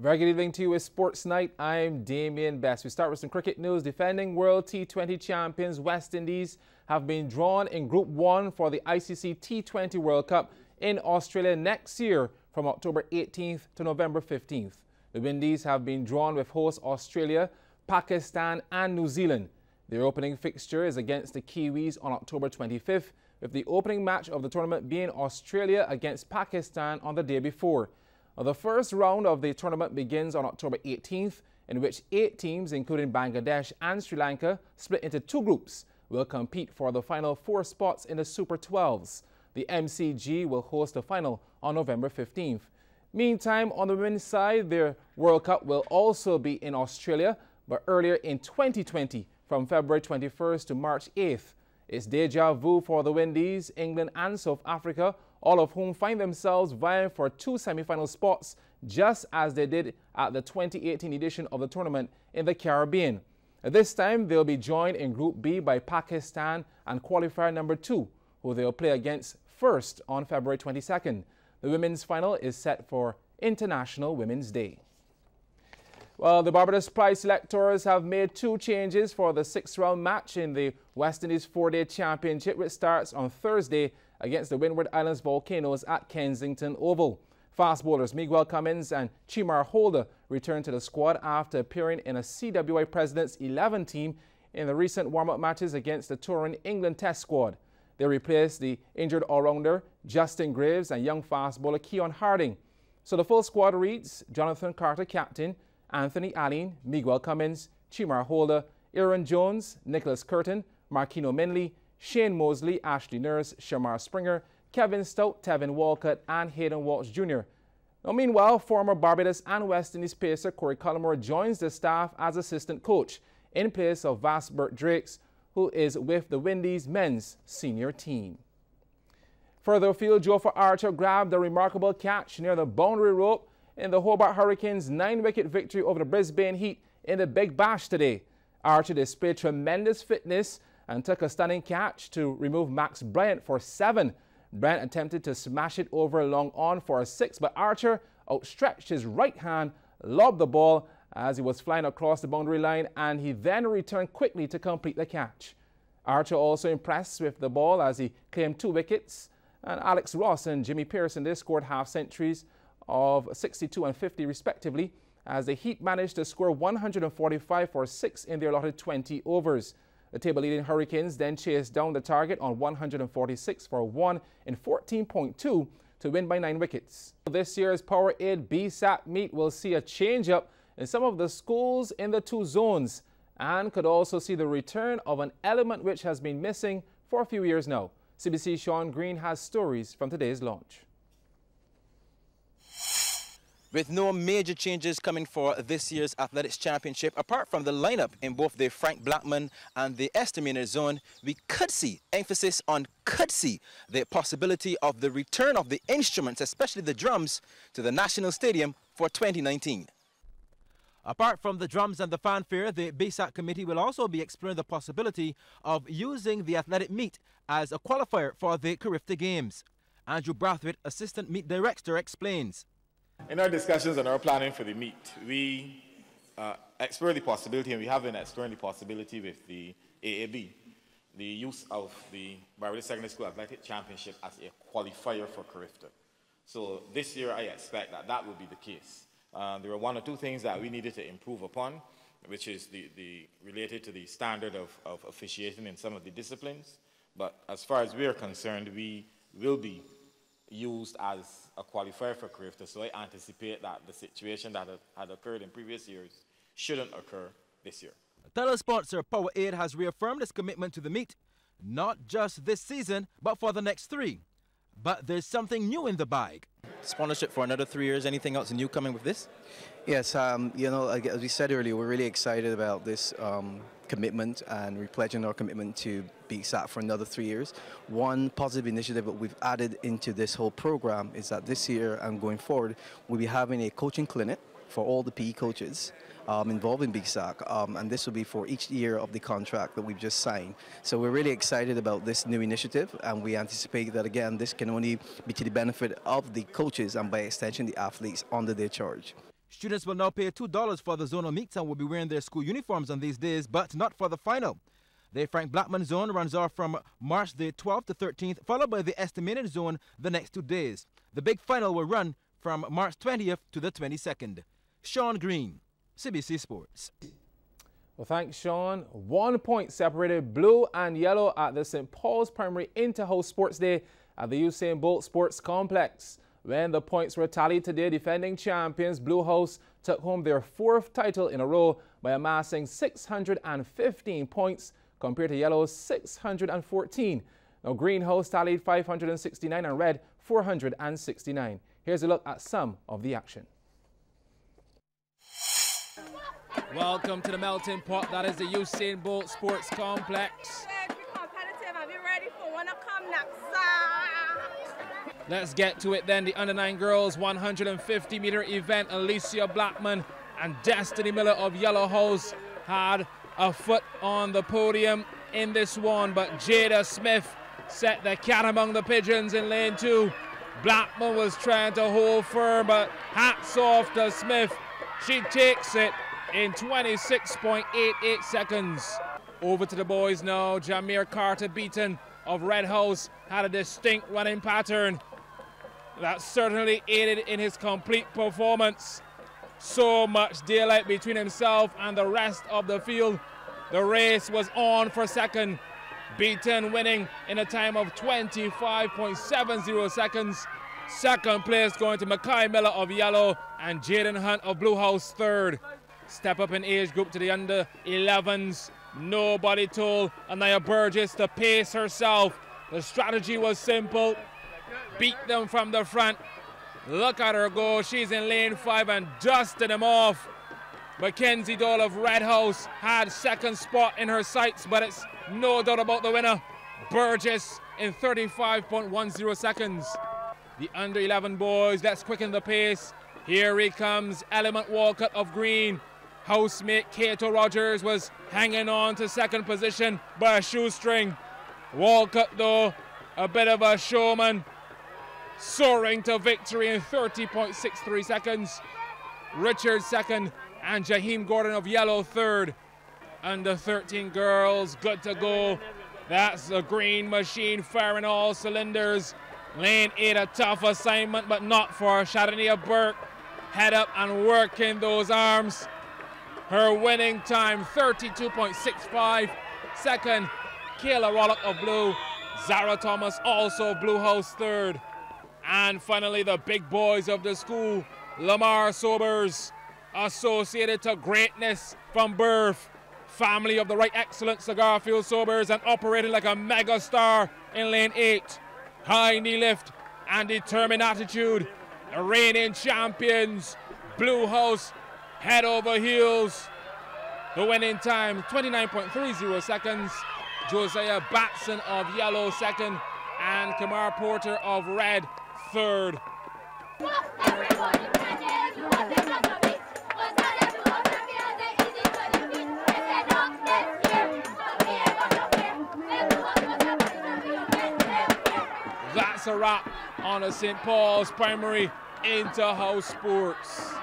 Very good evening to you with Sports Night. I'm Damien Best. We start with some cricket news. Defending World T20 champions West Indies have been drawn in Group 1 for the ICC T20 World Cup in Australia next year from October 18th to November 15th. The Windies have been drawn with hosts Australia, Pakistan and New Zealand. Their opening fixture is against the Kiwis on October 25th, with the opening match of the tournament being Australia against Pakistan on the day before. The first round of the tournament begins on October 18th, in which 8 teams, including Bangladesh and Sri Lanka, split into 2 groups, will compete for the final 4 spots in the Super 12s. The MCG will host the final on November 15th. Meantime, on the women's side, their World Cup will also be in Australia, but earlier in 2020, from February 21st to March 8th. It's deja vu for the Windies, England and South Africa, all of whom find themselves vying for 2 semi-final spots, just as they did at the 2018 edition of the tournament in the Caribbean. This time, they'll be joined in Group B by Pakistan and qualifier number 2, who they'll play against first on February 22nd. The women's final is set for International Women's Day. Well, the Barbados Pride selectors have made 2 changes for the 6th-round match in the West Indies 4-day championship, which starts on Thursday against the Windward Islands Volcanoes at Kensington Oval. Fast bowlers Miguel Cummins and Chimar Holder returned to the squad after appearing in a CWI President's 11 team in the recent warm-up matches against the touring England Test squad. They replaced the injured all-rounder Justin Graves and young fast bowler Keon Harding. So the full squad reads: Jonathan Carter, captain; Anthony Allen, Miguel Cummins, Chimar Holder, Aaron Jones, Nicholas Curtin, Marquino Minley, Shane Mosley, Ashley Nurse, Shamar Springer, Kevin Stout, Tevin Walcott, and Hayden Walsh Jr. Now, meanwhile, former Barbados and West Indies pacer Corey Cullimore joins the staff as assistant coach in place of Vasbert Drakes, who is with the Windies men's senior team. Further afield, Joe Archer grabbed a remarkable catch near the boundary rope in the Hobart Hurricanes' 9-wicket victory over the Brisbane Heat in the Big Bash today. Archer displayed tremendous fitness and took a stunning catch to remove Max Bryant for 7. Bryant attempted to smash it over long on for a 6, but Archer outstretched his right hand, lobbed the ball as he was flying across the boundary line, and he then returned quickly to complete the catch. Archer also impressed with the ball as he claimed 2 wickets, and Alex Ross and Jimmy Pearson, they scored half-centuries of 62 and 50 respectively, as the Heat managed to score 145 for 6 in their allotted 20 overs. The table-leading Hurricanes then chased down the target on 146 for 1 in 14.2 to win by 9 wickets. This year's Powerade BSAC meet will see a change-up in some of the schools in the 2 zones and could also see the return of an element which has been missing for a few years now. CBC's Sean Green has stories from today's launch. With no major changes coming for this year's Athletics Championship, apart from the lineup in both the Frank Blackman and the Estimator zone, we could see, emphasis on could see, the possibility of the return of the instruments, especially the drums, to the National Stadium for 2019. Apart from the drums and the fanfare, the BSAC committee will also be exploring the possibility of using the athletic meet as a qualifier for the Carifta Games. Andrew Brathwaite, Assistant Meet Director, explains. In our discussions and our planning for the meet, we explore the possibility, and we have been exploring the possibility with the AAB, the use of the Barbados Secondary School Athletic Championship as a qualifier for Carifta. So this year I expect that that will be the case. There were 1 or 2 things that we needed to improve upon, which is related to the standard of officiating in some of the disciplines. But as far as we are concerned, we will be used as a qualifier for Carifta, so I anticipate that the situation that had occurred in previous years shouldn't occur this year. Title sponsor Powerade has reaffirmed its commitment to the meet, not just this season, but for the next 3. But there's something new in the bag. Sponsorship for another 3 years. Anything else new coming with this? Yes, you know, as we said earlier, we're really excited about this commitment, and we're pledging our commitment to BSAC for another 3 years. One positive initiative that we've added into this whole program is that this year and going forward, we'll be having a coaching clinic for all the PE coaches involved in BSAC, and this will be for each year of the contract that we've just signed. So we're really excited about this new initiative, and we anticipate that, again, this can only be to the benefit of the coaches and by extension the athletes under their charge. Students will now pay $2 for the zonal meets and will be wearing their school uniforms on these days, but not for the final. The Frank Blackman zone runs off from March the 12th to 13th, followed by the estimated zone the next 2 days. The big final will run from March 20th to the 22nd. Sean Green, Cbc Sports. Well, thanks, Sean. 1 point separated blue and yellow at the St. Paul's Primary Inter-House Sports Day at the Usain Bolt Sports Complex. When the points were tallied today, defending champions Blue House took home their 4th title in a row by amassing 615 points compared to Yellow's 614. Now, Green House tallied 569 and Red 469. Here's a look at some of the action. Welcome to the melting pot. That is the Usain Bolt Sports Complex. Let's get to it then. The under-9 girls 150-meter event. Alicia Blackman and Destiny Miller of Yellow House had a foot on the podium in this one, but Jada Smith set the cat among the pigeons in lane 2. Blackman was trying to hold firm, but hats off to Smith. She takes it in 26.88 seconds. Over to the boys now. Jameer Carter Beaton of Red House had a distinct running pattern that certainly aided in his complete performance. So much daylight between himself and the rest of the field. The race was on for second. Beaton winning in a time of 25.70 seconds. Second place going to Mackay Miller of Yellow and Jaden Hunt of Blue House third. Step up in age group to the under 11s. Nobody told Anaya Burgess to pace herself. The strategy was simple. Beat them from the front. Look at her go. She's in lane 5 and dusted them off. Mackenzie Dole of Red House had second spot in her sights, but it's no doubt about the winner. Burgess in 35.10 seconds. The under 11 boys, let's quicken the pace. Here he comes, Element Walcott of Green. Housemate Kato Rogers was hanging on to second position by a shoestring. Walcott, though, a bit of a showman, soaring to victory in 30.63 seconds. Richard second and Jaheim Gordon of Yellow third. Under 13 girls, good to go. That's the Green machine firing all cylinders. Lane 8, a tough assignment, but not for Shadania Burke. Head up and working those arms. Her winning time, 32.65. Second, Kayla Rollock of Blue. Zara Thomas, also Blue House third. And finally, the big boys of the school, Lamar Sobers, associated to greatness from birth. Family of the right excellence, Garfield Sobers, and operating like a mega star in lane 8. High knee lift and determined attitude. The reigning champions, Blue House, head over heels. The winning time, 29.30 seconds. Josiah Batson of Yellow second and Kamar Porter of Red third. That's a wrap on the St. Paul's Primary Inter-House Sports.